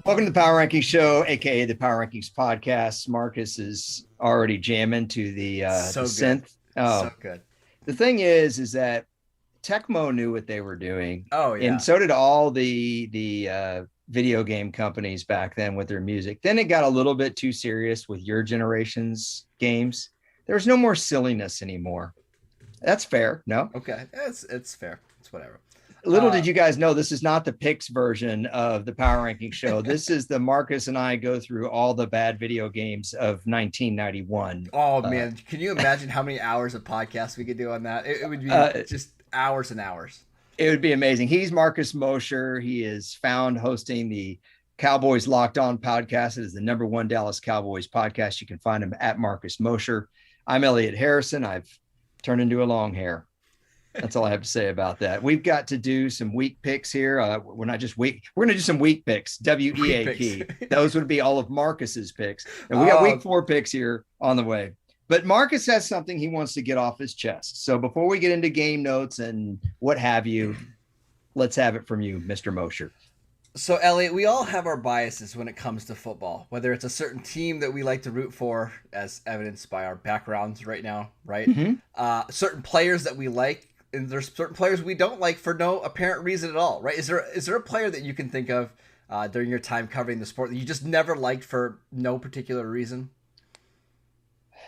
Welcome to the Power Rankings Show, aka the Power Rankings Podcast. Marcus is already jamming to the synth. Oh, So good. The thing is that Tecmo knew what they were doing. Oh yeah. And so did all the video game companies back then with their music. Then it got a little bit too serious with your generation's games. There's no more silliness anymore. That's fair. No? Okay. It's fair. It's whatever. Little did you guys know, this is not the picks version of the Power Ranking Show. This is the Marcus and I go through all the bad video games of 1991. Oh man, can you imagine how many hours of podcast we could do on that? It would be just hours and hours. It would be amazing. He's Marcus Mosher. He is found hosting the Cowboys Locked On podcast. It is the #1 Dallas Cowboys podcast. You can find him at Marcus Mosher. I'm Elliot Harrison. I've turned into a long hair. That's all I have to say about that. We've got to do some week picks here. We're not just week. We're going to do some week picks. WEAP. Those would be all of Marcus's picks. And we got week 4 picks here on the way. But Marcus has something he wants to get off his chest. So before we get into game notes and what have you, let's have it from you, Mr. Mosher. So Elliot, we all have our biases when it comes to football, whether it's a certain team that we like to root for, as evidenced by our backgrounds right now, right? Mm-hmm. Certain players that we like. And there's certain players we don't like for no apparent reason at all, right? Is there a player that you can think of during your time covering the sport that you just never liked for no particular reason?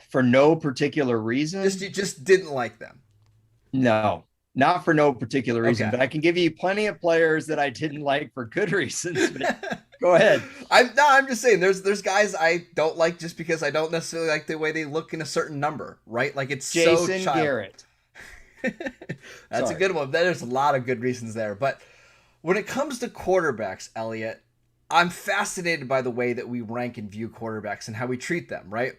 For no particular reason? You just didn't like them? No, not for no particular reason. Okay. But I can give you plenty of players that I didn't like for good reasons. But go ahead. I'm just saying there's guys I don't like just because I don't necessarily like the way they look in a certain number, right? Like it's Jason so Garrett. That's a good one. There's a lot of good reasons there. But when it comes to quarterbacks, Elliot, I'm fascinated by the way that we rank and view quarterbacks and how we treat them, right?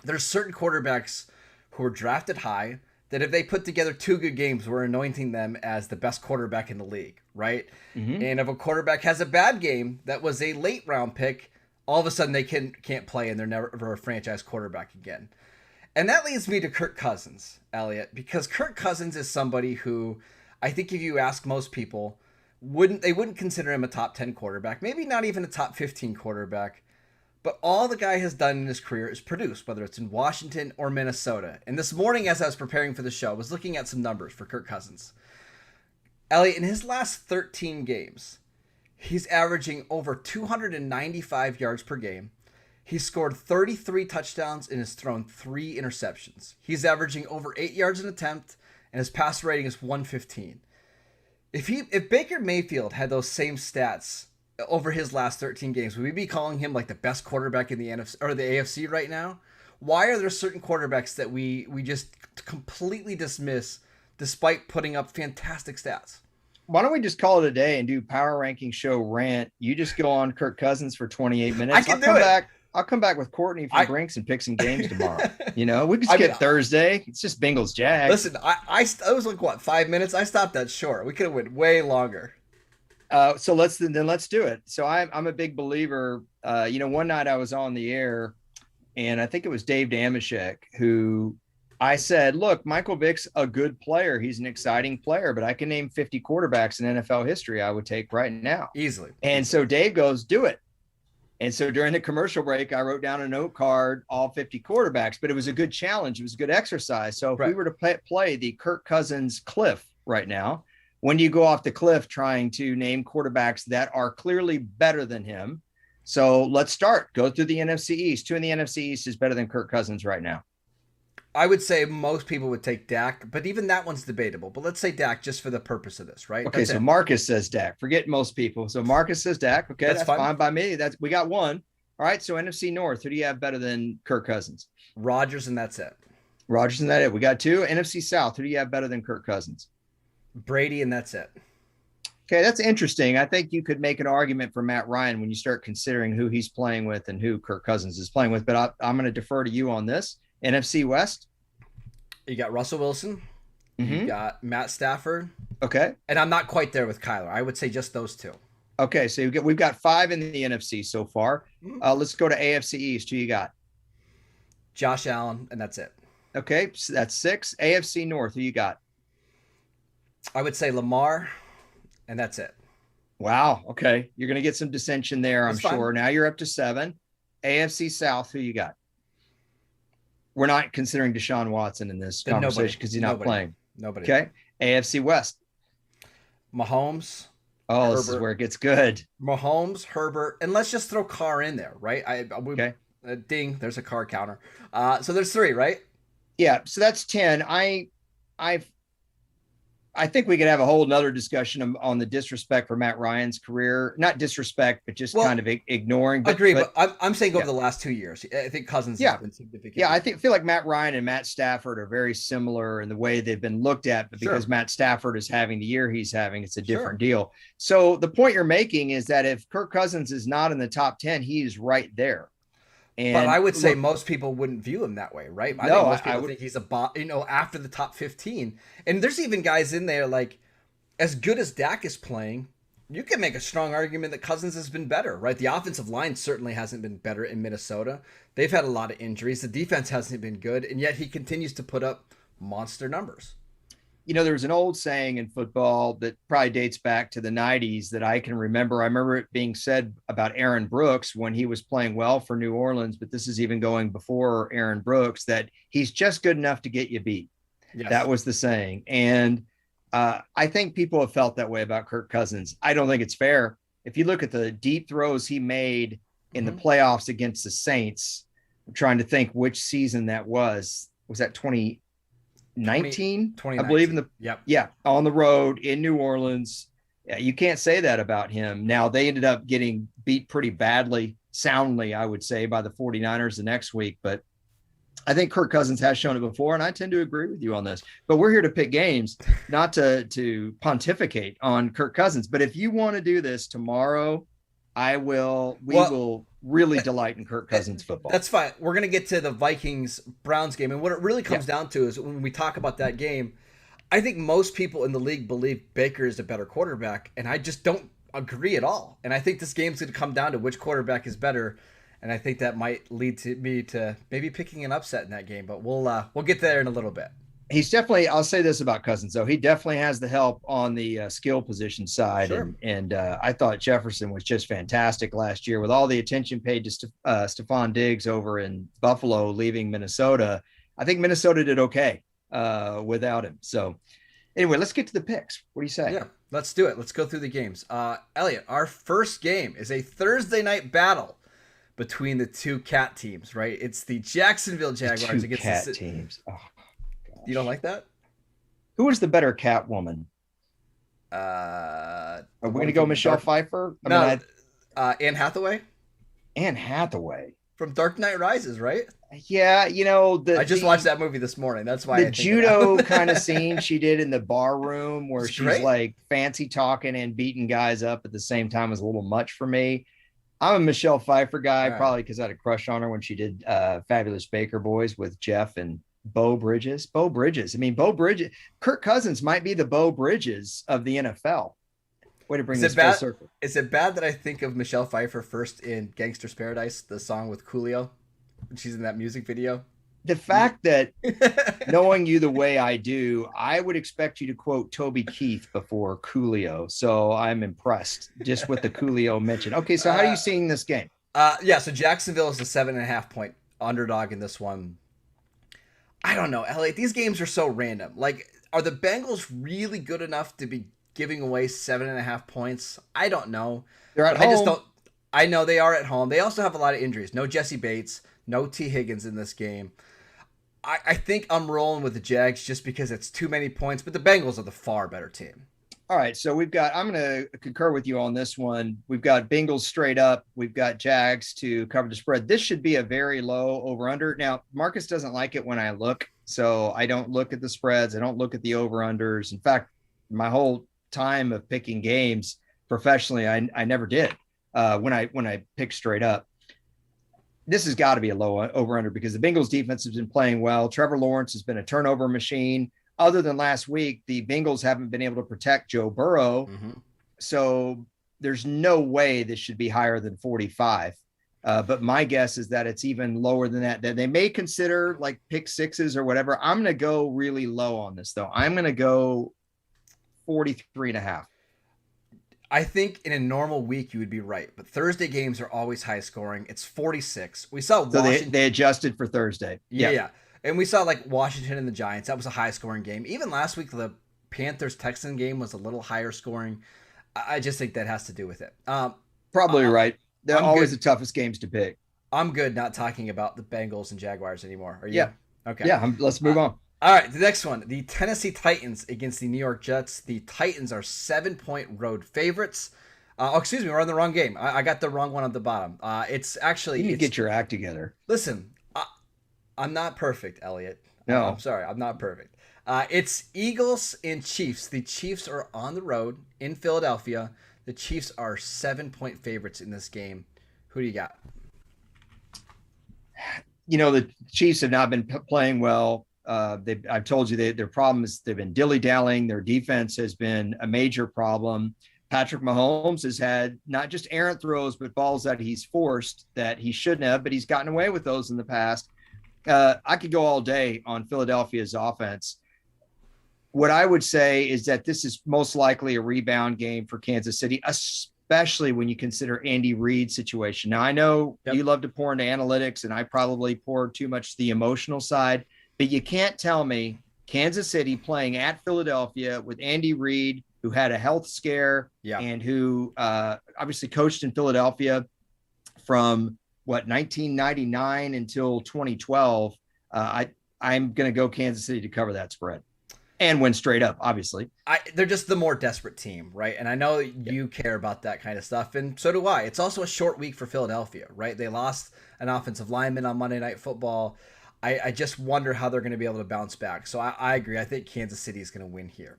There's certain quarterbacks who are drafted high that if they put together 2 good games, we're anointing them as the best quarterback in the league, right? Mm-hmm. And if a quarterback has a bad game that was a late round pick, all of a sudden they can't play and they're never a franchise quarterback again. And that leads me to Kirk Cousins, Elliot, because Kirk Cousins is somebody who I think if you ask most people, they wouldn't consider him a top 10 quarterback, maybe not even a top 15 quarterback. But all the guy has done in his career is produce, whether it's in Washington or Minnesota. And this morning, as I was preparing for the show, I was looking at some numbers for Kirk Cousins. Elliot, in his last 13 games, he's averaging over 295 yards per game. He's scored 33 touchdowns and has thrown 3 interceptions. He's averaging over 8 yards an attempt, and his pass rating is 115. If Baker Mayfield had those same stats over his last 13 games, would we be calling him like the best quarterback in the NFC or the AFC right now? Why are there certain quarterbacks that we just completely dismiss despite putting up fantastic stats? Why don't we just call it a day and do Power Ranking Show rant? You just go on Kirk Cousins for 28 minutes. I can do it. I'll come back with Courtney from Brinks and pick some games tomorrow. We can skip Thursday. It's just Bengals Jags. Listen, I was like, what, 5 minutes? I stopped that short. We could have went way longer. So let's do it. So I'm a big believer. One night I was on the air and I think it was Dave Damashek who I said, look, Michael Vick's a good player. He's an exciting player, but I can name 50 quarterbacks in NFL history I would take right now. Easily. And so Dave goes, do it. And so during the commercial break, I wrote down a note card, all 50 quarterbacks, but it was a good challenge. It was a good exercise. So if we were to play the Kirk Cousins cliff right now, when do you go off the cliff trying to name quarterbacks that are clearly better than him? So let's start. Go through the NFC East. Who in the NFC East is better than Kirk Cousins right now? I would say most people would take Dak, but even that one's debatable. But let's say Dak just for the purpose of this, right? Okay, so Marcus says Dak. Forget most people. So Marcus says Dak. Okay, that's fine by me. We got one. All right, so NFC North, who do you have better than Kirk Cousins? Rodgers, and that's it. Rodgers, and that's it. We got 2. NFC South, who do you have better than Kirk Cousins? Brady, and that's it. Okay, that's interesting. I think you could make an argument for Matt Ryan when you start considering who he's playing with and who Kirk Cousins is playing with. But I'm going to defer to you on this. NFC West. You got Russell Wilson. Mm-hmm. You got Matt Stafford. Okay. And I'm not quite there with Kyler. I would say just those 2. Okay, so we've got 5 in the NFC so far. Let's go to AFC East. Who you got? Josh Allen, and that's it. Okay, so that's 6. AFC North, who you got? I would say Lamar, and that's it. Wow. Okay. You're going to get some dissension there, I'm That's fine. sure. Now you're up to 7. AFC South, who you got? We're not considering Deshaun Watson in this Then nobody, conversation because he's not nobody, playing. nobody. Okay. AFC West. Mahomes, Oh, this is Herbert, where it gets good. Mahomes, Herbert, and let's just throw Carr in there, right? Okay. Ding, there's a Carr counter. So there's 3, right? Yeah. So that's 10. I think we could have a whole nother discussion on the disrespect for Matt Ryan's career. Not disrespect, but just kind of ignoring. But I'm saying over the last 2 years, I think Cousins has been significant. Yeah, I feel like Matt Ryan and Matt Stafford are very similar in the way they've been looked at, but because Matt Stafford is having the year he's having, it's a different deal. So the point you're making is that if Kirk Cousins is not in the top 10, he's right there. But I would say most people wouldn't view him that way, right? I think most people think he's after the top 15. And there's even guys in there like, as good as Dak is playing, you can make a strong argument that Cousins has been better, right? The offensive line certainly hasn't been better in Minnesota. They've had a lot of injuries. The defense hasn't been good, and yet he continues to put up monster numbers. There's an old saying in football that probably dates back to the 90s that I can remember. I remember it being said about Aaron Brooks when he was playing well for New Orleans, but this is even going before Aaron Brooks, that he's just good enough to get you beat. Yes. That was the saying. And I think people have felt that way about Kirk Cousins. I don't think it's fair. If you look at the deep throws he made in the playoffs against the Saints, I'm trying to think which season that was. Was that 2019, I believe on the road in New Orleans. Yeah, you can't say that about him. Now they ended up getting beat pretty badly, soundly, I would say, by the 49ers the next week. But I think Kirk Cousins has shown it before, and I tend to agree with you on this. But we're here to pick games, not to pontificate on Kirk Cousins. But if you want to do this tomorrow, we will really delight in Kirk Cousins football. That's fine. We're going to get to the Vikings-Browns game. And what it really comes down to is when we talk about that game, I think most people in the league believe Baker is a better quarterback, and I just don't agree at all. And I think this game's going to come down to which quarterback is better, and I think that might lead to me to maybe picking an upset in that game. But we'll get there in a little bit. He's definitely, I'll say this about Cousins, though. He definitely has the help on the skill position side. Sure. And I thought Jefferson was just fantastic last year with all the attention paid to Stephon Diggs over in Buffalo, leaving Minnesota. I think Minnesota did okay without him. So anyway, let's get to the picks. What do you say? Yeah, let's do it. Let's go through the games. Elliot, our first game is a Thursday night battle between the two cat teams, right? It's the Jacksonville Jaguars against the cat teams. Oh. You don't like that? Who was the better cat woman? Are we going to go Michelle Pfeiffer? Anne Hathaway. Anne Hathaway from Dark Knight Rises, right? Yeah, I just watched that movie this morning. That's why the judo kind of scene she did in the bar room where she's like fancy talking and beating guys up at the same time was a little much for me. I'm a Michelle Pfeiffer guy, probably because I had a crush on her when she did Fabulous Baker Boys with Jeff and Bo Bridges. I mean, Bo Bridges. Kirk Cousins might be the Bo Bridges of the NFL. Way to bring this full circle. Is it bad that I think of Michelle Pfeiffer first in Gangster's Paradise, the song with Coolio? She's in that music video. The fact that knowing you the way I do, I would expect you to quote Toby Keith before Coolio. So I'm impressed just with the Coolio mention. Okay, so how are you seeing this game? So Jacksonville is the 7.5 point underdog in this one. I don't know, Elliot. These games are so random. Like, are the Bengals really good enough to be giving away 7.5 points? I don't know. They're at home. I know they are at home. They also have a lot of injuries. No Jesse Bates, no T. Higgins in this game. I think I'm rolling with the Jags just because it's too many points, but the Bengals are the far better team. All right, so I'm going to concur with you on this one. We've got Bengals straight up. We've got Jags to cover the spread. This should be a very low over-under. Now, Marcus doesn't like it when I look, so I don't look at the spreads. I don't look at the over-unders. In fact, my whole time of picking games professionally, I never did when I pick straight up. This has got to be a low over-under because the Bengals defense has been playing well. Trevor Lawrence has been a turnover machine. Other than last week, the Bengals haven't been able to protect Joe Burrow. Mm-hmm. So there's no way this should be higher than 45. But my guess is that it's even lower than that. They may consider like pick sixes or whatever. I'm going to go really low on this, though. I'm going to go 43.5. I think in a normal week you would be right, but Thursday games are always high scoring. It's 46. We saw So Washington. they adjusted for Thursday. Yeah, Yeah. yeah. And we saw like Washington and the Giants. That was a high scoring game. Even last week, the Panthers Texan game was a little higher scoring. I just think that has to do with it. Probably right. They're I'm always good. the toughest games to pick. I'm good not talking about the Bengals and Jaguars anymore. Are you? Yeah. Okay. Yeah. Let's move on. All right. The next one, the Tennessee Titans against the New York Jets. The Titans are 7-point road favorites. Excuse me, we're on the wrong game. I got the wrong one at the bottom. It's actually. You need to get your act together. Listen, I'm not perfect, Elliot. No. I'm sorry, I'm not perfect. It's Eagles and Chiefs. The Chiefs are on the road in Philadelphia. The Chiefs are 7-point favorites in this game. Who do you got? The Chiefs have not been playing well. I've told you their problem is they've been dilly-dallying. Their defense has been a major problem. Patrick Mahomes has had not just errant throws, but balls that he's forced that he shouldn't have, but he's gotten away with those in the past. I could go all day on Philadelphia's offense. What I would say is that this is most likely a rebound game for Kansas City, especially when you consider Andy Reid's situation. Now, I know you love to pour into analytics, and I probably pour too much to the emotional side, but you can't tell me Kansas City playing at Philadelphia with Andy Reid, who had a health scare and who obviously coached in Philadelphia from 1999 until 2012. I'm going to go Kansas City to cover that spread and win straight up, obviously. They're just the more desperate team, right? And I know you care about that kind of stuff, and so do I. It's also a short week for Philadelphia, right? They lost an offensive lineman on Monday Night Football. I just wonder how they're going to be able to bounce back. So I agree. I think Kansas City is going to win here.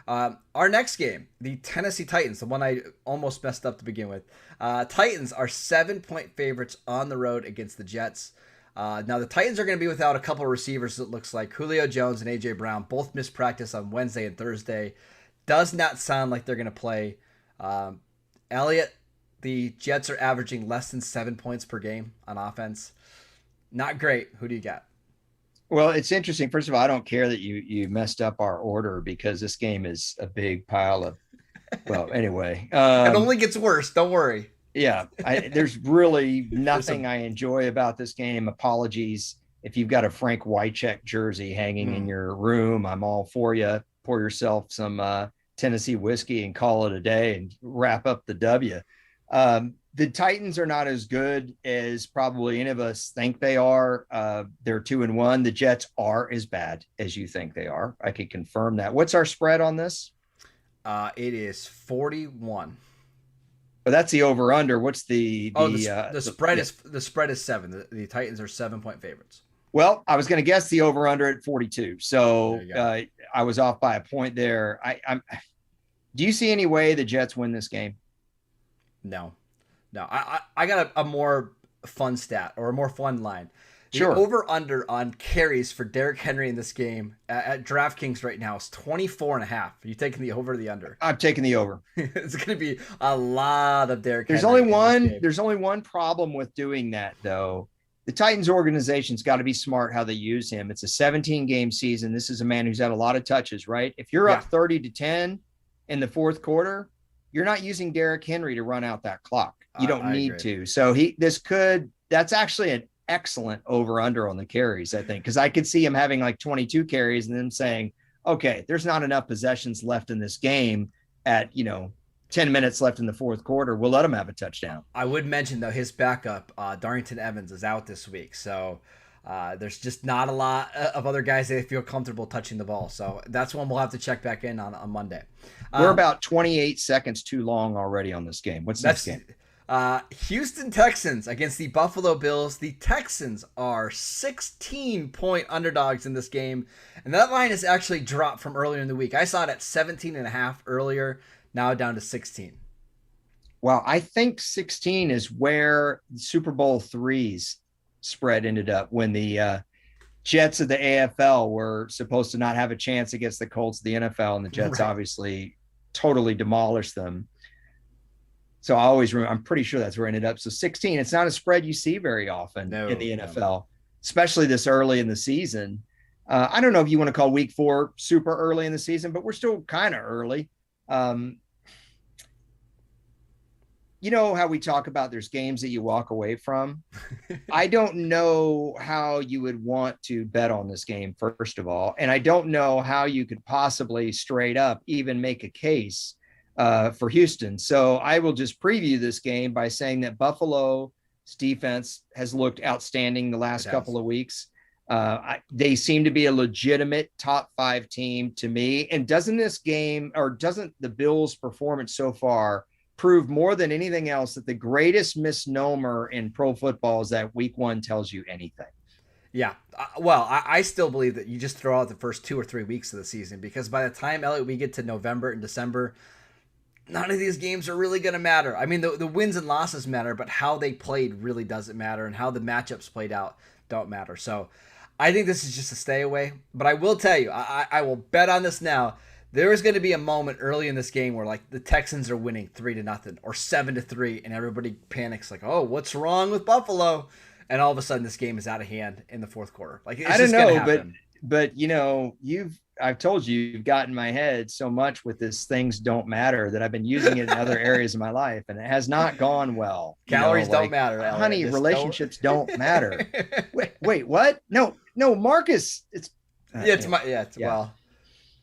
Our next game, the Tennessee Titans, the one I almost messed up to begin with. Titans are 7-point favorites on the road against the Jets. Now, the Titans are going to be without a couple of receivers, it looks like. Julio Jones and A.J. Brown both missed practice on Wednesday and Thursday. Does not sound like they're going to play. Elliott, the Jets are averaging less than 7 points per game on offense. Not great. Who do you got? Well, it's interesting. First of all, I don't care that you messed up our order because this game is a big pile of, anyway. It only gets worse. Don't worry. Yeah. There's really nothing I enjoy about this game. Apologies. If you've got a Frank Wycheck jersey hanging in your room, I'm all for you. Pour yourself some Tennessee whiskey and call it a day and wrap up the W. The Titans are not as good as probably any of us think they are. They're 2-1. The Jets are as bad as you think they are. I can confirm that. What's our spread on this? It is 41. But that's the over under. What's the spread is 7. The Titans are 7-point favorites. Well, I was going to guess the over under at 42. So I was off by a point there. Do you see any way the Jets win this game? No. I got a more fun stat or a more fun line. The Sure. over-under on carries for Derrick Henry in this game at DraftKings right now is 24.5. Are you taking the over or the under? I'm taking the over. It's going to be a lot of Derrick Henry. There's only one problem with doing that, though. The Titans organization's got to be smart how they use him. It's a 17-game season. This is a man who's had a lot of touches, right? If you're up 30-10 in the fourth quarter, you're not using Derrick Henry to run out that clock. You don't need to. So that's actually an excellent over under on the carries, I think, because I could see him having like 22 carries and then saying, okay, there's not enough possessions left in this game at, 10 minutes left in the fourth quarter. We'll let him have a touchdown. I would mention, though, his backup, Darrington Evans, is out this week. So there's just not a lot of other guys that feel comfortable touching the ball. So that's one we'll have to check back in on Monday. We're about 28 seconds too long already on this game. What's next game? Houston Texans against the Buffalo Bills. The Texans are 16-point underdogs in this game, and that line has actually dropped from earlier in the week. I saw it at 17.5 earlier, now down to 16. Well, I think 16 is where Super Bowl III's spread ended up when the Jets of the AFL were supposed to not have a chance against the Colts of the NFL, and the Jets obviously totally demolished them. So I always remember, I'm pretty sure that's where it ended up. So 16, it's not a spread you see very often in the NFL, especially this early in the season. I don't know if you want to call week 4 super early in the season, but we're still kind of early. you know how we talk about there's games that you walk away from. I don't know how you would want to bet on this game, first of all. And I don't know how you could possibly straight up even make a case for Houston. So I will just preview this game by saying that Buffalo's defense has looked outstanding the last couple of weeks. They seem to be a legitimate top 5 team to me. And doesn't the Bills' performance so far prove more than anything else that the greatest misnomer in pro football is that week 1 tells you anything? Yeah. Well, I still believe that you just throw out the first 2 or 3 weeks of the season, because by the time, Elliot, we get to November and December, none of these games are really going to matter. I mean, the wins and losses matter, but how they played really doesn't matter, and how the matchups played out don't matter. So I think this is just a stay away. But I will tell you, I will bet on this now. There is going to be a moment early in this game where, like, the Texans are winning 3-0 or 7-3, and everybody panics, like, "Oh, what's wrong with Buffalo?" And all of a sudden, this game is out of hand in the fourth quarter. Like, it's I don't just gonna know, happen. but you know, I've told you, you've gotten my head so much with this things don't matter that I've been using it in other areas of my life, and it has not gone well. Calories don't matter, Elliot. Honey, relationships don't matter. Wait, what? No, Marcus. Well,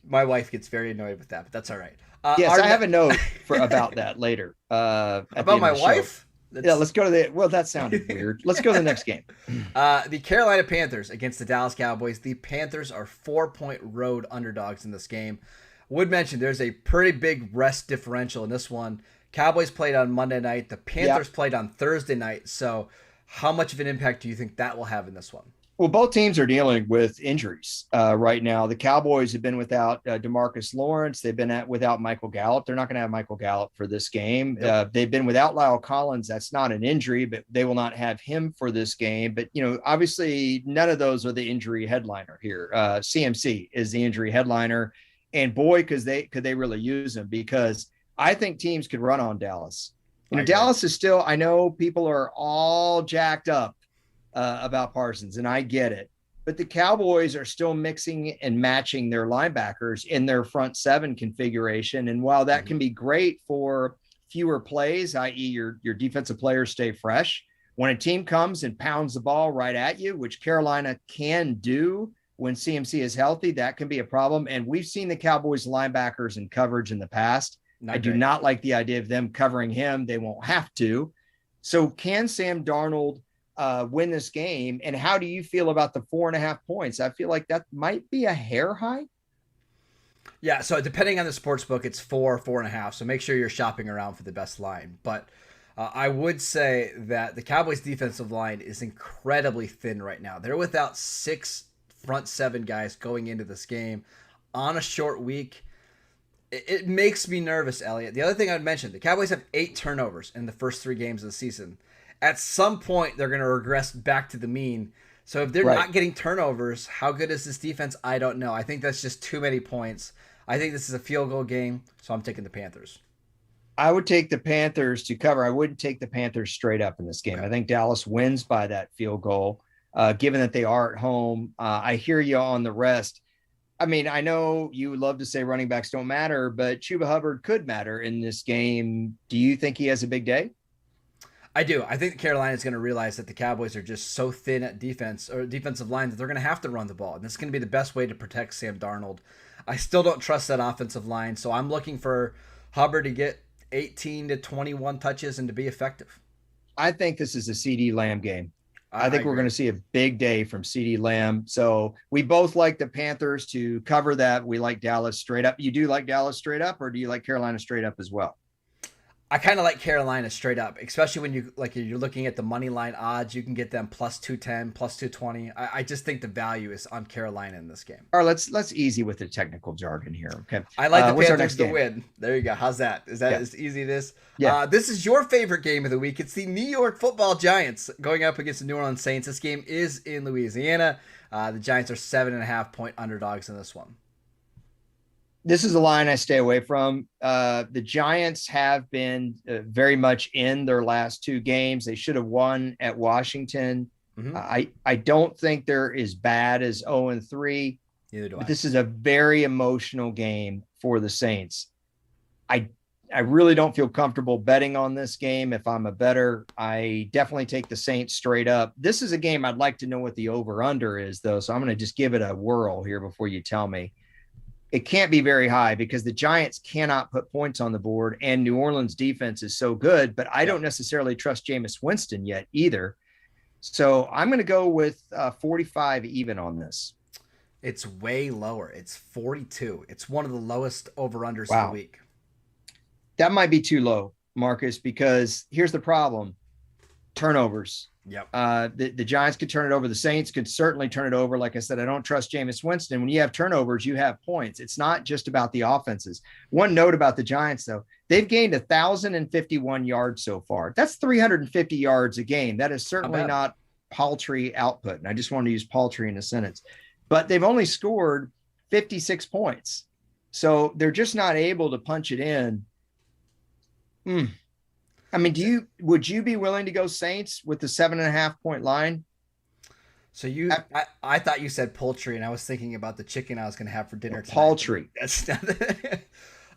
my wife gets very annoyed with that, but that's all right. Yes, I have a note about that later. About my wife? Yeah, let's go to well, that sounded weird. Let's go to the next game. The Carolina Panthers against the Dallas Cowboys. The Panthers are 4-point road underdogs in this game. Would mention there's a pretty big rest differential in this one. Cowboys played on Monday night. The Panthers played on Thursday night. So how much of an impact do you think that will have in this one? Well, both teams are dealing with injuries right now. The Cowboys have been without DeMarcus Lawrence. They've been without Michael Gallup. They're not going to have Michael Gallup for this game. Yep. They've been without Lyle Collins. That's not an injury, but they will not have him for this game. But, you know, obviously none of those are the injury headliner here. CMC is the injury headliner. And boy, could they really use him, because I think teams could run on Dallas. You know, Dallas is still, I know people are all jacked up about Parsons, and I get it, but the Cowboys are still mixing and matching their linebackers in their front 7 configuration. And while that can be great for fewer plays, i.e. your defensive players stay fresh, when a team comes and pounds the ball right at you, which Carolina can do when CMC is healthy, that can be a problem. And we've seen the Cowboys linebackers in coverage in the past. I do not like the idea of them covering him. They won't have to. So can Sam Darnold win this game? And how do you feel about the 4.5 points? I feel like that might be a hair high. Yeah, so depending on the sports book, it's 4.5. So make sure you're shopping around for the best line. But I would say that the Cowboys' defensive line is incredibly thin right now. They're without 6 front 7 guys going into this game on a short week. It makes me nervous, Elliot. The other thing I'd mention, the Cowboys have 8 turnovers in the first 3 games of the season. At some point, they're going to regress back to the mean. So if they're not getting turnovers, how good is this defense? I don't know. I think that's just too many points. I think this is a field goal game, so I'm taking the Panthers. I would take the Panthers to cover. I wouldn't take the Panthers straight up in this game. Okay. I think Dallas wins by that field goal, given that they are at home. I hear you on the rest. I mean, I know you would love to say running backs don't matter, but Chuba Hubbard could matter in this game. Do you think he has a big day? I do. I think Carolina is going to realize that the Cowboys are just so thin at defense or defensive line that they're going to have to run the ball. And this is going to be the best way to protect Sam Darnold. I still don't trust that offensive line, so I'm looking for Hubbard to get 18 to 21 touches and to be effective. I think this is a CeeDee Lamb game. I think we're going to see a big day from CeeDee Lamb. So we both like the Panthers to cover that. We like Dallas straight up. You do like Dallas straight up, or do you like Carolina straight up as well? I kind of like Carolina straight up, especially when you're looking at the money line odds. You can get them plus 210, plus 220. I just think the value is on Carolina in this game. All right, let's easy with the technical jargon here. Okay. I like the Panthers to win. There you go. How's that? Is that as easy as this? Yeah. This is your favorite game of the week. It's the New York Football Giants going up against the New Orleans Saints. This game is in Louisiana. The Giants are 7.5 point underdogs in this one. This is a line I stay away from. The Giants have been very much in their last 2 games. They should have won at Washington. Mm-hmm. I don't think they're as bad as 0-3. Neither do I. This is a very emotional game for the Saints. I really don't feel comfortable betting on this game. If I'm a bettor, I definitely take the Saints straight up. This is a game I'd like to know what the over-under is, though, so I'm going to just give it a whirl here before you tell me. It can't be very high because the Giants cannot put points on the board, and New Orleans defense is so good, but I don't necessarily trust Jameis Winston yet either. So I'm going to go with 45 even on this. It's way lower. It's 42. It's one of the lowest over-unders of the week. That might be too low, Marcus, because here's the problem. Turnovers. Yep. The Giants could turn it over. The Saints could certainly turn it over. Like I said, I don't trust Jameis Winston. When you have turnovers, you have points. It's not just about the offenses. One note about the Giants, though, they've gained 1,051 yards so far. That's 350 yards a game. That is certainly not paltry output. And I just want to use paltry in a sentence. But they've only scored 56 points. So they're just not able to punch it in. I mean, would you be willing to go Saints with the 7.5 point line? So I thought you said poultry, and I was thinking about the chicken I was going to have for dinner tonight. Poultry. That's not.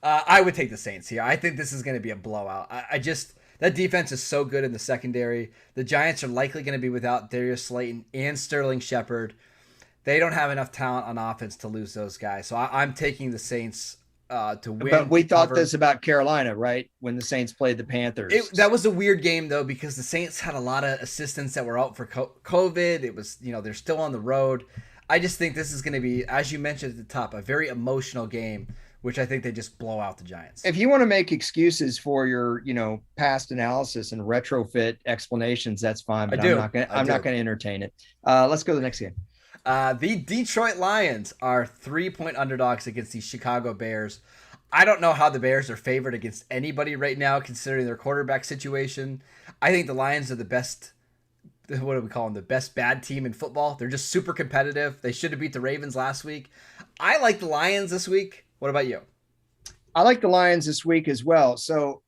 I would take the Saints here. I think this is going to be a blowout. That defense is so good in the secondary. The Giants are likely going to be without Darius Slayton and Sterling Shepard. They don't have enough talent on offense to lose those guys. So I'm taking the Saints to win. But we thought this about Carolina, right? When the Saints played the Panthers. That was a weird game, though, because the Saints had a lot of assistants that were out for COVID. It was, they're still on the road. I just think this is going to be, as you mentioned at the top, a very emotional game, which I think they just blow out the Giants. If you want to make excuses for your, past analysis and retrofit explanations, that's fine. But I'm not going to entertain it. Let's go to the next game. The Detroit Lions are 3-point underdogs against the Chicago Bears. I don't know how the Bears are favored against anybody right now, considering their quarterback situation. I think the Lions are the best, what do we call them, the best bad team in football. They're just super competitive. They should have beat the Ravens last week. I like the Lions this week. What about you? I like the Lions this week as well. So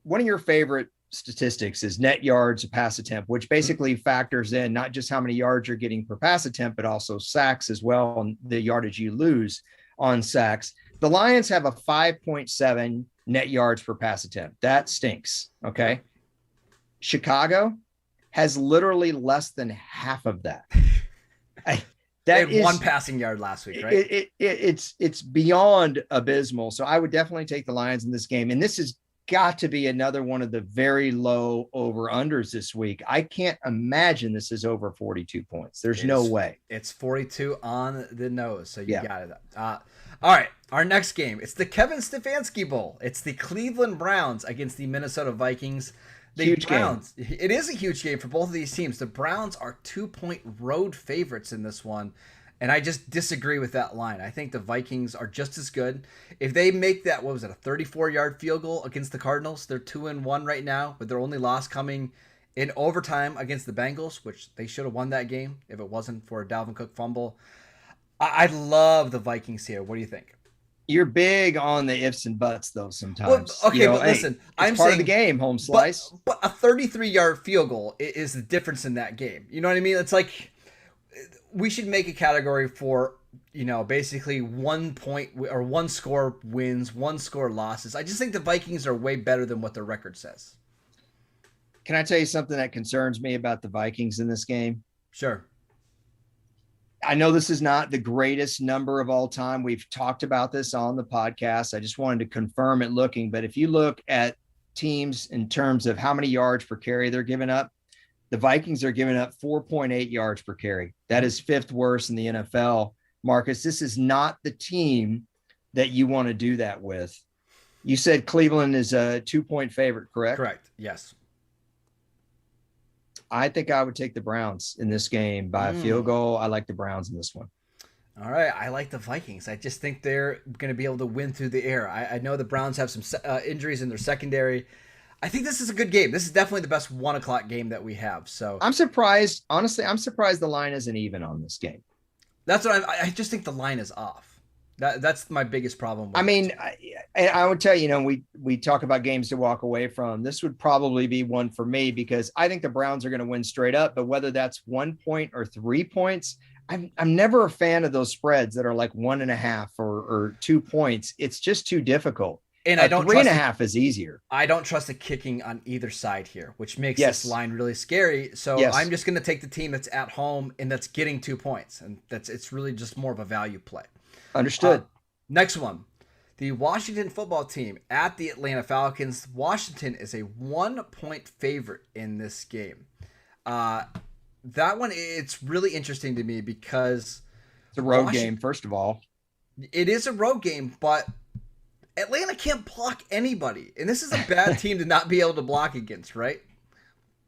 one of your favorite statistics is net yards a pass attempt, which basically factors in not just how many yards you're getting per pass attempt, but also sacks as well, and the yardage you lose on sacks. The Lions have a 5.7 net yards per pass attempt. That stinks. Okay. Chicago has literally less than half of that. They had one passing yard last week, right? It's beyond abysmal. So I would definitely take the Lions in this game. And this has got to be another one of the very low over-unders this week. I can't imagine this is over 42 points. There's no way. It's 42 on the nose, so you got it. All right, our next game. It's the Kevin Stefanski Bowl. It's the Cleveland Browns against the Minnesota Vikings. Huge Browns. Game. It is a huge game for both of these teams. The Browns are 2-point road favorites in this one. And I just disagree with that line. I think the Vikings are just as good. If they make that, a 34-yard field goal against the Cardinals, they're 2-1 right now, with their only loss coming in overtime against the Bengals, which they should have won that game if it wasn't for a Dalvin Cook fumble. I love the Vikings here. What do you think? You're big on the ifs and buts, though, sometimes. Well, okay, but listen. I'm part saying of the game, home slice. But a 33-yard field goal is the difference in that game. You know what I mean? It's like we should make a category for, basically 1 point or 1 score wins, 1 score losses. I just think the Vikings are way better than what their record says. Can I tell you something that concerns me about the Vikings in this game? Sure. I know this is not the greatest number of all time. We've talked about this on the podcast. I just wanted to confirm it looking. But if you look at teams in terms of how many yards per carry they're giving up, the Vikings are giving up 4.8 yards per carry. That is 5th worst in the NFL. Marcus, this is not the team that you want to do that with. You said Cleveland is a 2-point favorite, correct? Correct. Yes. I think I would take the Browns in this game by a field goal. I like the Browns in this one. All right. I like the Vikings. I just think they're going to be able to win through the air. I know the Browns have some injuries in their secondary. I think this is a good game. This is definitely the best 1 o'clock game that we have. So I'm surprised. Honestly, I'm surprised the line isn't even on this game. That's what I just think the line is off. That's my biggest problem. I mean, I would tell you, we talk about games to walk away from. This would probably be one for me because I think the Browns are going to win straight up. But whether that's 1 point or 3 points, I'm never a fan of those spreads that are like 1.5 or 2 points. It's just too difficult. And I don't three and a half is easier. I don't trust the kicking on either side here, which makes this line really scary. So I'm just going to take the team that's at home and that's getting 2 points, and it's really just more of a value play. Understood. Next one, the Washington football team at the Atlanta Falcons. Washington is a 1-point favorite in this game. That one, it's really interesting to me because it's a road game, first of all. It is a road game, but Atlanta can't block anybody, and this is a bad team to not be able to block against, right?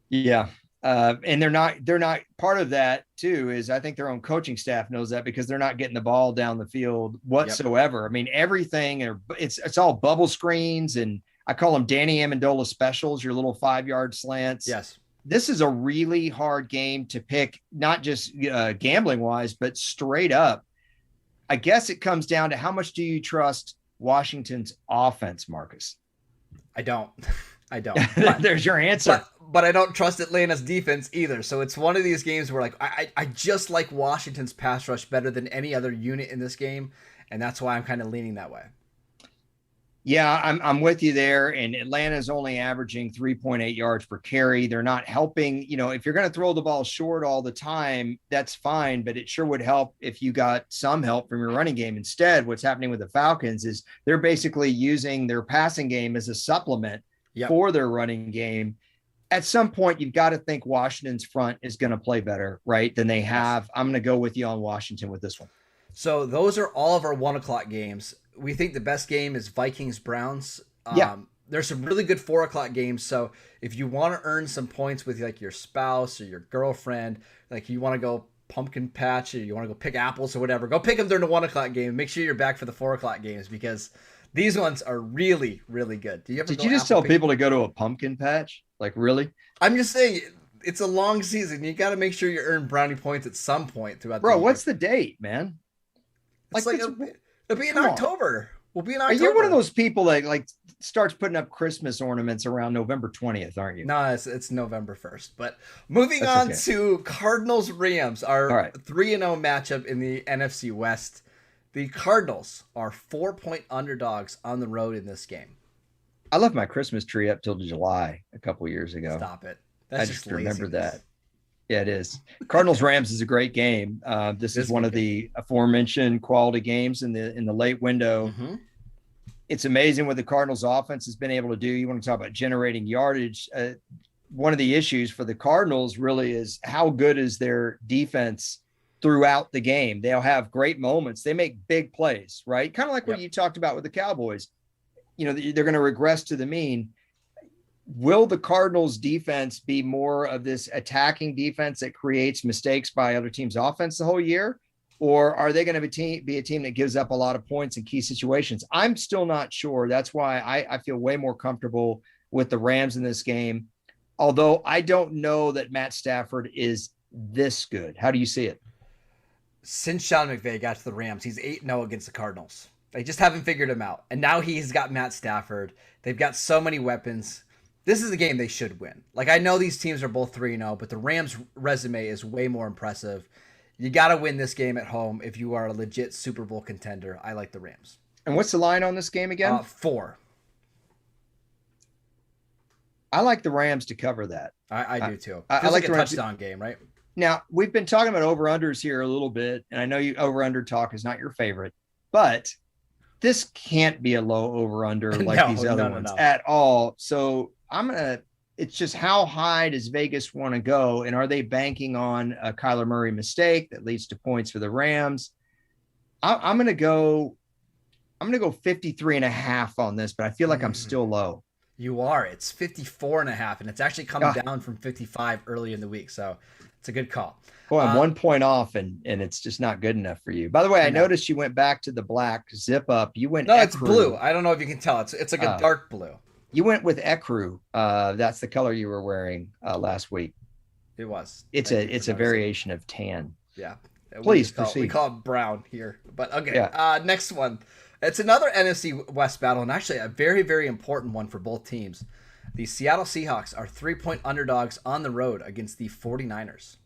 Yeah, and they're not part of that too. Is I think their own coaching staff knows that because they're not getting the ball down the field whatsoever. Yep. I mean, everything it's all bubble screens, and I call them Danny Amendola specials. Your little 5-yard slants. Yes, this is a really hard game to pick, not just gambling wise, but straight up. I guess it comes down to how much do you trust Washington's offense, Marcus? I don't. But, there's your answer. But I don't trust Atlanta's defense either. So it's one of these games where I just like Washington's pass rush better than any other unit in this game, and that's why I'm kind of leaning that way. Yeah, I'm with you there. And Atlanta's only averaging 3.8 yards per carry. They're not helping. If you're going to throw the ball short all the time, that's fine. But it sure would help if you got some help from your running game. Instead, what's happening with the Falcons is they're basically using their passing game as a supplement for their running game. At some point, you've got to think Washington's front is going to play better, right, than they have. I'm going to go with you on Washington with this one. So those are all of our 1:00 games. We think the best game is Vikings-Browns. There's some really good 4:00 games. So if you want to earn some points with like your spouse or your girlfriend, like you want to go pumpkin patch or you want to go pick apples or whatever, go pick them during the 1:00 game. Make sure you're back for the 4:00 games because these ones are really, really good. Did you just tell people to go to a pumpkin patch? Like, really? I'm just saying, it's a long season. You got to make sure you earn brownie points at some point throughout the year. Bro, what's the date, man? It'll be in October. We'll be in October. You're one of those people that starts putting up Christmas ornaments around November 20th, aren't you? No, it's November 1st. But moving on to Cardinals Rams, our 3-0 matchup in the NFC West. The Cardinals are 4-point underdogs on the road in this game. I left my Christmas tree up till July a couple years ago. Stop it. I just remember that. Yeah, it is. Cardinals Rams is a great game. This is one of the aforementioned quality games in the late window. Mm-hmm. It's amazing what the Cardinals offense has been able to do. You want to talk about generating yardage. One of the issues for the Cardinals really is how good is their defense throughout the game. They'll have great moments. They make big plays, right? Kind of like what you talked about with the Cowboys. They're going to regress to the mean. Will the Cardinals defense be more of this attacking defense that creates mistakes by other teams' offense the whole year? Or are they going to be a team that gives up a lot of points in key situations? I'm still not sure. That's why I feel way more comfortable with the Rams in this game. Although I don't know that Matt Stafford is this good. How do you see it? Since Sean McVay got to the Rams, he's 8-0 against the Cardinals. They just haven't figured him out. And now he's got Matt Stafford. They've got so many weapons. This is a game they should win. I know these teams are both 3-0, but the Rams' resume is way more impressive. You got to win this game at home if you are a legit Super Bowl contender. I like the Rams. And what's the line on this game again? 4. I like the Rams to cover that. I do too. I like a touchdown game, right? Now, we've been talking about over-unders here a little bit, and I know over-under talk is not your favorite, but this can't be a low over-under like these other ones at all. So it's just how high does Vegas want to go? And are they banking on a Kyler Murray mistake that leads to points for the Rams? I'm going to go 53.5 on this, but I feel like I'm still low. You are. It's 54.5, and it's actually come down from 55 early in the week. So it's a good call. Boy, I'm 1 point off, and it's just not good enough for you. By the way, I noticed you went back to the black zip up. You went. No, it's blue. I don't know if you can tell. It's like a dark blue. You went with ecru. That's the color you were wearing last week. It was. It's a variation of tan. Yeah. Please proceed. We call it brown here, but okay. Yeah. Next one. It's another NFC West battle, and actually a very, very important one for both teams. The Seattle Seahawks are 3-point underdogs on the road against the 49ers.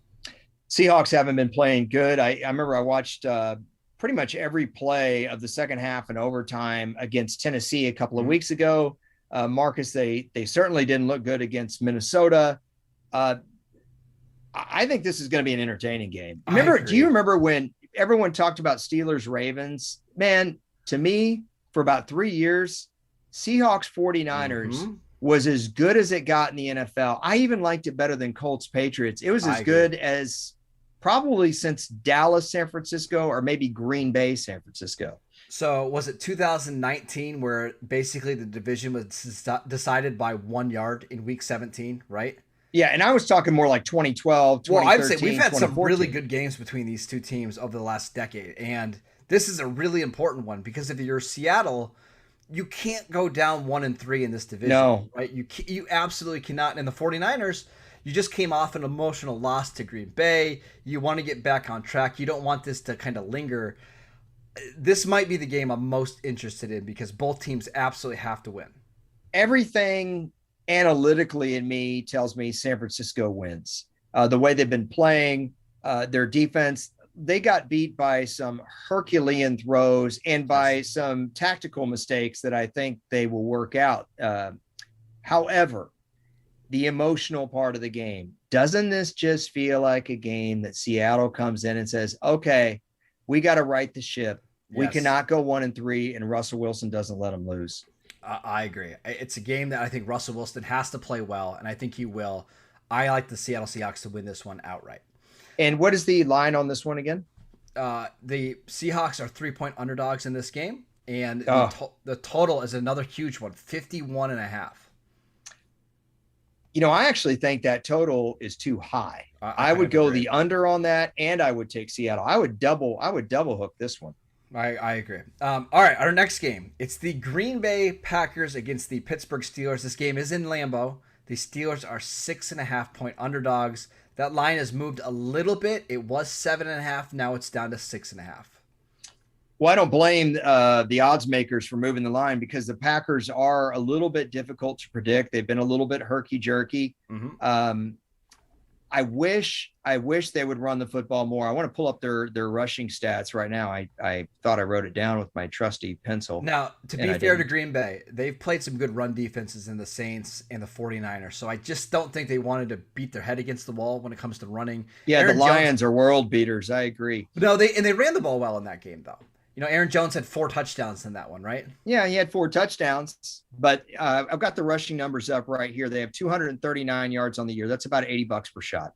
Seahawks haven't been playing good. I remember I watched pretty much every play of the second half and overtime against Tennessee a couple of weeks ago. Marcus, they certainly didn't look good against Minnesota. I think this is going to be an entertaining game. Do you remember when everyone talked about Steelers Ravens? Man, to me, for about 3 years, Seahawks 49ers was as good as it got in the NFL. I even liked it better than Colts Patriots. It was as good as probably since Dallas, San Francisco, or maybe Green Bay, San Francisco. So was it 2019 where basically the division was decided by 1 yard in week 17, right? Yeah, and I was talking more like 2012, 2013, well, I'd say we've had some really good games between these two teams over the last decade, and this is a really important one because if you're Seattle, you can't go down 1-3 in this division. No. Right? You absolutely cannot. And the 49ers, you just came off an emotional loss to Green Bay. You want to get back on track. You don't want this to kind of linger. This might be the game I'm most interested in because both teams absolutely have to win. Everything analytically in me tells me San Francisco wins. The way they've been playing, their defense, they got beat by some Herculean throws and by some tactical mistakes that I think they will work out. However, the emotional part of the game, doesn't this just feel like a game that Seattle comes in and says, okay, we got to right the ship. Yes. We cannot go 1-3 and Russell Wilson doesn't let them lose. I agree. It's a game that I think Russell Wilson has to play well, and I think he will. I like the Seattle Seahawks to win this one outright. And what is the line on this one again? The Seahawks are 3-point underdogs in this game, and the total is another huge one, 51.5. You know, I actually think that total is too high. I would go the under on that, and I would take Seattle. I would double hook this one. I agree. All right, our next game. It's the Green Bay Packers against the Pittsburgh Steelers. This game is in Lambeau. The Steelers are 6.5-point underdogs. That line has moved a little bit. It was 7.5. Now it's down to 6.5. Well, I don't blame the odds makers for moving the line because the Packers are a little bit difficult to predict. They've been a little bit herky-jerky. I wish they would run the football more. I want to pull up their rushing stats right now. I thought I wrote it down with my trusty pencil. Now, to be fair to Green Bay, they've played some good run defenses in the Saints and the 49ers. So I just don't think they wanted to beat their head against the wall when it comes to running. Yeah, Aaron the Lions are world beaters. I agree. No, they ran the ball well in that game, though. You know, Aaron Jones had 4 touchdowns in that one, right? Yeah, he had 4 touchdowns, but I've got the rushing numbers up right here. They have 239 yards on the year. That's about $80 per shot.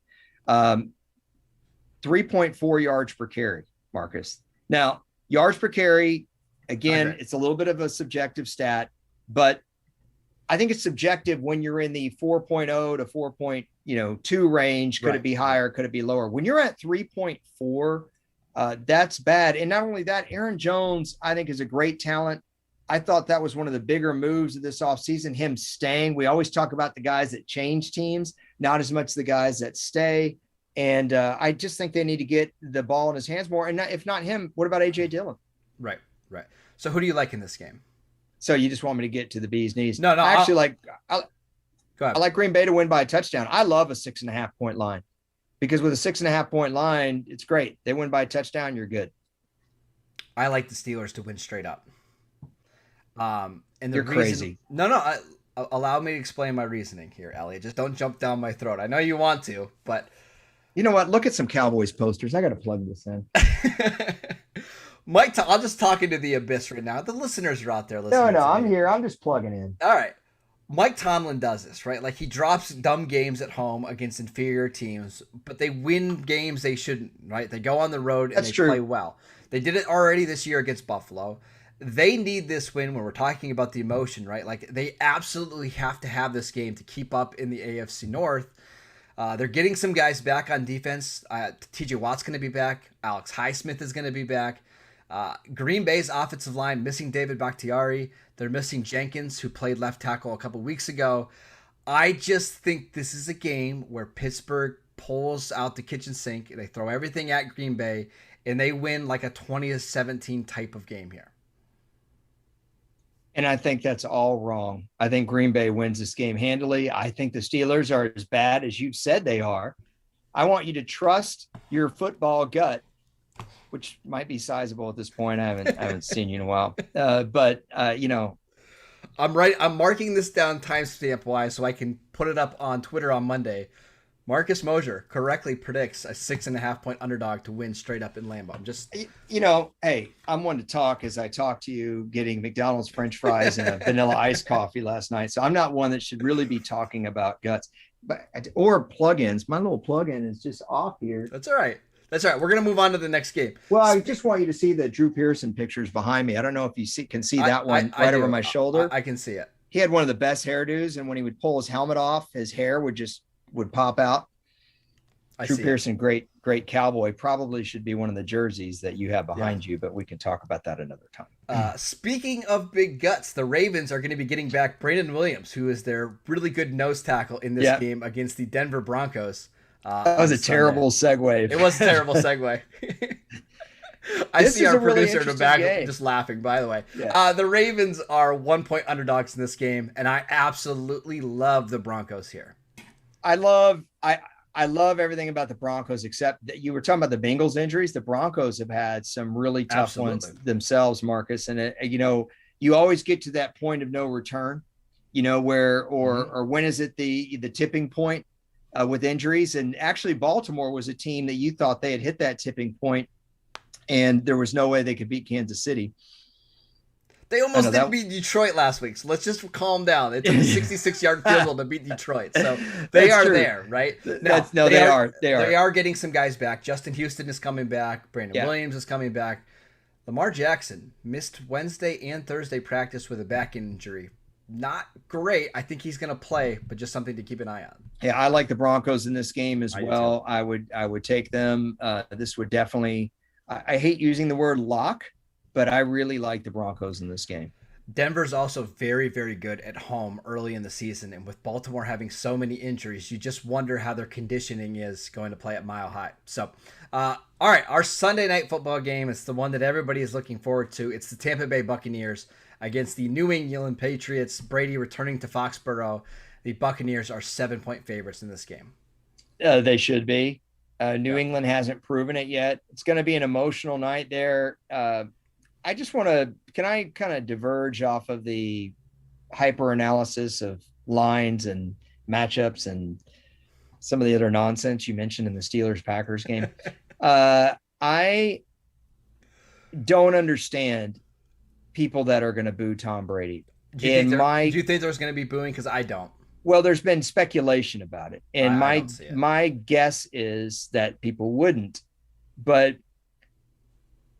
3.4 yards per carry, Marcus. Now, yards per carry, again, it's a little bit of a subjective stat, but I think it's subjective when you're in the 4.0 to 4.2 range. Could it be higher? Could it be lower? When you're at 3.4, that's bad. And not only that, Aaron Jones, I think, is a great talent. I thought that was one of the bigger moves of this offseason, him staying. We always talk about the guys that change teams, not as much the guys that stay. And I just think they need to get the ball in his hands more. And if not him, what about A.J. Dillon? Right. So who do you like in this game? So you just want me to get to the bee's knees? No. I actually Go ahead. I like Green Bay to win by a touchdown. I love a 6.5-point line. Because with a 6.5-point line, it's great. They win by a touchdown, you're good. I like the Steelers to win straight up. And you're crazy. No. Allow me to explain my reasoning here, Elliot. Just don't jump down my throat. I know you want to, but you know what? Look at some Cowboys posters. I got to plug this in. Mike, I'm just talking to the abyss right now. The listeners are out there listening. No, I'm here. I'm just plugging in. All right. Mike Tomlin does this, right? Like, he drops dumb games at home against inferior teams, but they win games they shouldn't, right? They go on the road and play well. They did it already this year against Buffalo. They need this win when we're talking about the emotion, right? Like, they absolutely have to have this game to keep up in the AFC North. They're getting some guys back on defense. TJ Watt's going to be back. Alex Highsmith is going to be back. Green Bay's offensive line missing David Bakhtiari. They're missing Jenkins, who played left tackle a couple weeks ago. I just think this is a game where Pittsburgh pulls out the kitchen sink. They throw everything at Green Bay, and they win like a 20-17 type of game here. And I think that's all wrong. I think Green Bay wins this game handily. I think the Steelers are as bad as you've said they are. I want you to trust your football gut which might be sizable at this point. I haven't seen you in a while. But I'm marking this down timestamp wise so I can put it up on Twitter on Monday. Marcus Mosher correctly predicts a 6.5 point underdog to win straight up in Lambeau. I'm just, hey, I'm one to talk as I talk to you getting McDonald's French fries and a vanilla iced coffee last night. So I'm not one that should really be talking about guts, or plugins. My little plugin is just off here. That's all right. That's all right. We're going to move on to the next game. Well, I just want you to see the Drew Pearson pictures behind me. I don't know if you can see that one right over my shoulder. I can see it. He had one of the best hairdos, and when he would pull his helmet off, his hair would pop out. Drew Pearson, great Cowboy, probably should be one of the jerseys that you have behind you, but we can talk about that another time. Speaking of big guts, the Ravens are going to be getting back Brandon Williams, who is their really good nose tackle in this game against the Denver Broncos. That was a terrible segue. It was a terrible segue. I see our producer in the back just laughing, by the way. Yeah. The Ravens are 1 point underdogs in this game, and I absolutely love the Broncos here. I love everything about the Broncos, except that you were talking about the Bengals injuries. The Broncos have had some really tough ones themselves, Marcus. And, you always get to that point of no return, where, or when is it the tipping point with injuries? And actually Baltimore was a team that you thought they had hit that tipping point and there was no way they could beat Kansas City. They almost didn't beat Detroit last week, so let's just calm down. It took a 66-yard field goal to beat Detroit, so they are there, right? They are getting some guys back. Justin Houston is coming back. Brandon Williams is coming back. Lamar Jackson missed Wednesday and Thursday practice with a back injury. Not great. I think he's going to play, but just something to keep an eye on. Yeah, I like the Broncos in this game as well. I would take them. This would definitely. I hate using the word lock, but I really like the Broncos in this game. Denver's also very, very good at home early in the season. And with Baltimore having so many injuries, you just wonder how their conditioning is going to play at Mile High. So, all right, our Sunday night football game is the one that everybody is looking forward to. It's the Tampa Bay Buccaneers against the New England Patriots. Brady returning to Foxborough. The Buccaneers are 7-point favorites in this game. They should be. New England hasn't proven it yet. It's going to be an emotional night there. I just can I kind of diverge off of the hyper analysis of lines and matchups and some of the other nonsense you mentioned in the Steelers-Packers game? I don't understand people that are going to boo Tom Brady. Do you think there's going to be booing? Because I don't. Well, there's been speculation about it. And my guess is that people wouldn't. But,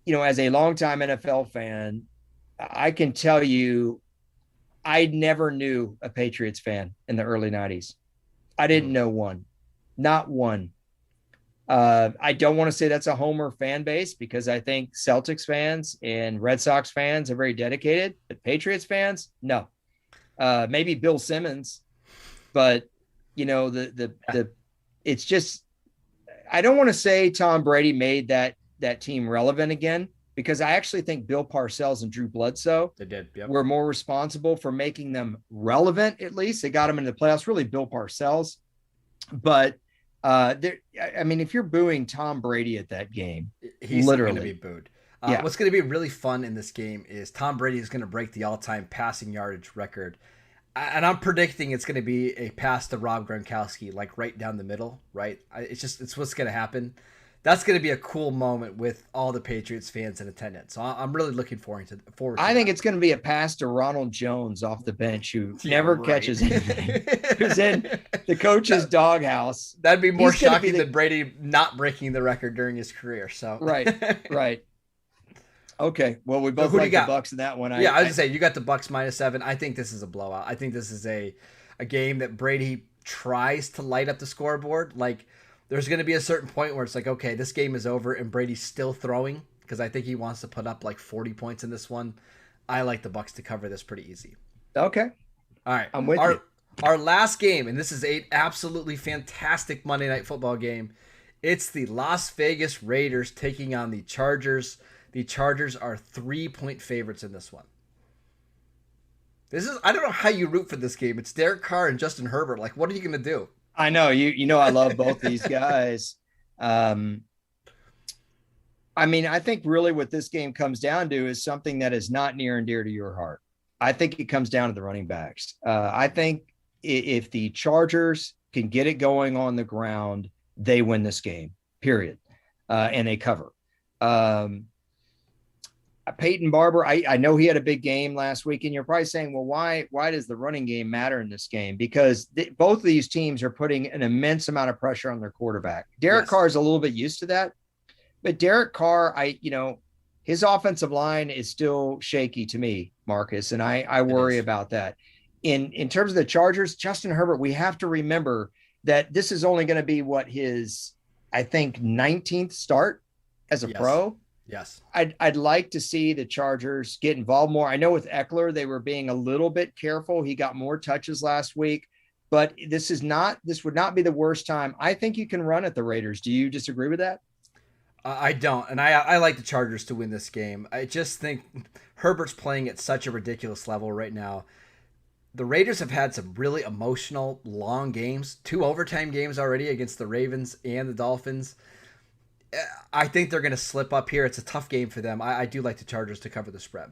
as a longtime NFL fan, I can tell you I never knew a Patriots fan in the early 90s. I didn't know one. Not one. I don't want to say that's a homer fan base because I think Celtics fans and Red Sox fans are very dedicated. But Patriots fans, no. Maybe Bill Simmons. But, it's just, I don't want to say Tom Brady made that team relevant again, because I actually think Bill Parcells and Drew Bledsoe were more responsible for making them relevant. At least they got them into the playoffs, really Bill Parcells. But if you're booing Tom Brady at that game, he's literally going to be booed. What's going to be really fun in this game is Tom Brady is going to break the all-time passing yardage record. And I'm predicting it's going to be a pass to Rob Gronkowski, like right down the middle, right? It's what's going to happen. That's going to be a cool moment with all the Patriots fans in attendance. So I'm really looking forward to I think it's going to be a pass to Ronald Jones off the bench, who never catches anything, who's in the coach's doghouse. That'd be more shocking than Brady not breaking the record during his career. So right. Okay, well, we both like the Bucs in that one. I was going to say, you got the Bucs -7. I think this is a blowout. I think this is a game that Brady tries to light up the scoreboard. Like, there's going to be a certain point where it's like, okay, this game is over, and Brady's still throwing, because I think he wants to put up like 40 points in this one. I like the Bucs to cover this pretty easy. Okay. All right. I'm with you. Our last game, and this is an absolutely fantastic Monday Night Football game. It's the Las Vegas Raiders taking on the Chargers. The Chargers are 3-point favorites in this one. I don't know how you root for this game. It's Derek Carr and Justin Herbert. Like, what are you going to do? I know. I love both these guys. I mean, I think really what this game comes down to is something that is not near and dear to your heart. I think it comes down to the running backs. I think if the Chargers can get it going on the ground, they win this game, period. And they cover. Peyton Barber, I know he had a big game last week, and you're probably saying, well, why does the running game matter in this game? Because both of these teams are putting an immense amount of pressure on their quarterback. Derek Carr is a little bit used to that, but Derek Carr, his offensive line is still shaky to me, Marcus, and I worry about that. In terms of the Chargers, Justin Herbert, we have to remember that this is only going to be his, I think, 19th start as a pro. Yes. I'd like to see the Chargers get involved more. I know with Eckler, they were being a little bit careful. He got more touches last week, but this would not be the worst time. I think you can run at the Raiders. Do you disagree with that? I don't. And I like the Chargers to win this game. I just think Herbert's playing at such a ridiculous level right now. The Raiders have had some really emotional, long games, 2 overtime games already against the Ravens and the Dolphins. I think they're going to slip up here. It's a tough game for them. I do like the Chargers to cover the spread.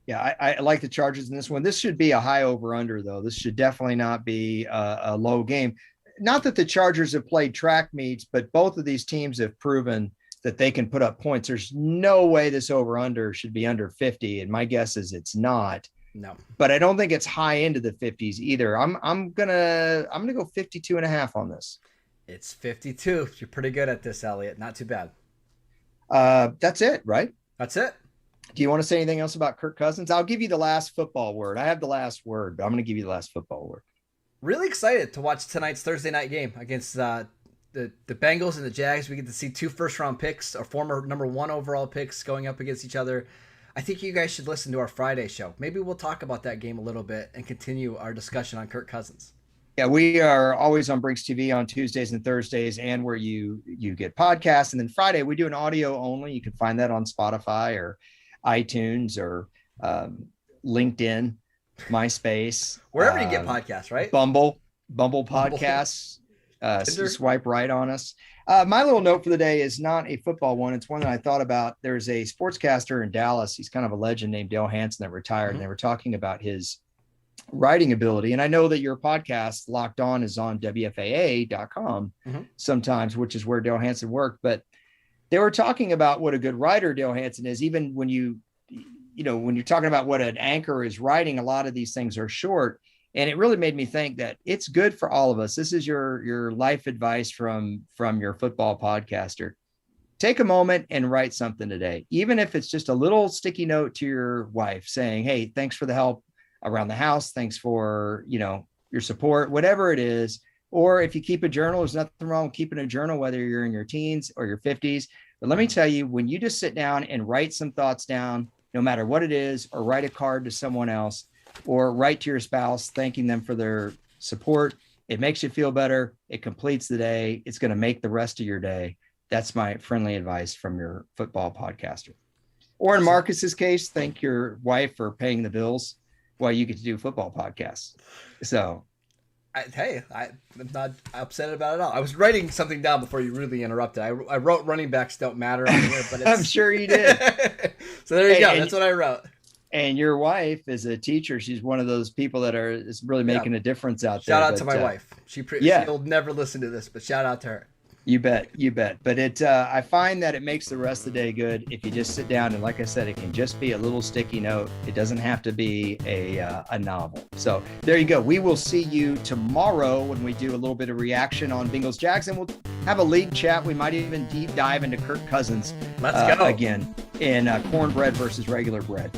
Yeah, I like the Chargers in this one. This should be a high over-under, though. This should definitely not be a low game. Not that the Chargers have played track meets, but both of these teams have proven that they can put up points. There's no way this over-under should be under 50, and my guess is it's not. No. But I don't think it's high into the 50s either. I'm gonna go 52.5 on this. It's 52. You're pretty good at this, Elliot. Not too bad. That's it, right? That's it. Do you want to say anything else about Kirk Cousins? I'll give you the last football word. I have the last word, but I'm going to give you the last football word. Really excited to watch tonight's Thursday night game against the Bengals and the Jags. We get to see 2 first-round picks, our former number 1 overall picks going up against each other. I think you guys should listen to our Friday show. Maybe we'll talk about that game a little bit and continue our discussion on Kirk Cousins. Yeah, we are always on Brinks TV on Tuesdays and Thursdays and where you get podcasts. And then Friday, we do an audio only. You can find that on Spotify or iTunes or LinkedIn, MySpace. Wherever you get podcasts, right? Bumble podcasts. Swipe right on us. My little note for the day is not a football one. It's one that I thought about. There's a sportscaster in Dallas. He's kind of a legend named Dale Hansen that retired. And they were talking about his writing ability. And I know that your podcast Locked On is on WFAA.com sometimes, which is where Dale Hansen worked, but they were talking about what a good writer Dale Hansen is. Even when when you're talking about what an anchor is writing, a lot of these things are short. And it really made me think that it's good for all of us. This is your life advice from your football podcaster. Take a moment and write something today, even if it's just a little sticky note to your wife saying, hey, thanks for the help around the house. Thanks for, your support, whatever it is. Or if you keep a journal, there's nothing wrong with keeping a journal, whether you're in your teens or your 50s. But let me tell you, when you just sit down and write some thoughts down, no matter what it is, or write a card to someone else, or write to your spouse, thanking them for their support, it makes you feel better. It completes the day. It's going to make the rest of your day. That's my friendly advice from your football podcaster. Or in Marcus's case, thank your wife for paying the bills while you get to do football podcasts. So, I'm not upset about it at all. I was writing something down before you really interrupted. I wrote running backs don't matter on here, but I'm sure you did. So there you go. That's what I wrote. And your wife is a teacher. She's one of those people that is really making a difference out there. Shout out to my wife. She'll never listen to this, but shout out to her. You bet. But I find that it makes the rest of the day good if you just sit down and, like I said, it can just be a little sticky note. It doesn't have to be a novel. So there you go. We will see you tomorrow when we do a little bit of reaction on Bengals Jags, and we'll have a league chat. We might even deep dive into Kirk Cousins. Let's go again in cornbread versus regular bread.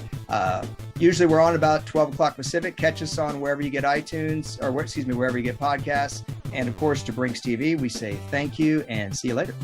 Usually we're on about 12 o'clock Pacific. Catch us on wherever you get wherever you get podcasts. And of course, to Brinks TV, we say thank you and see you later.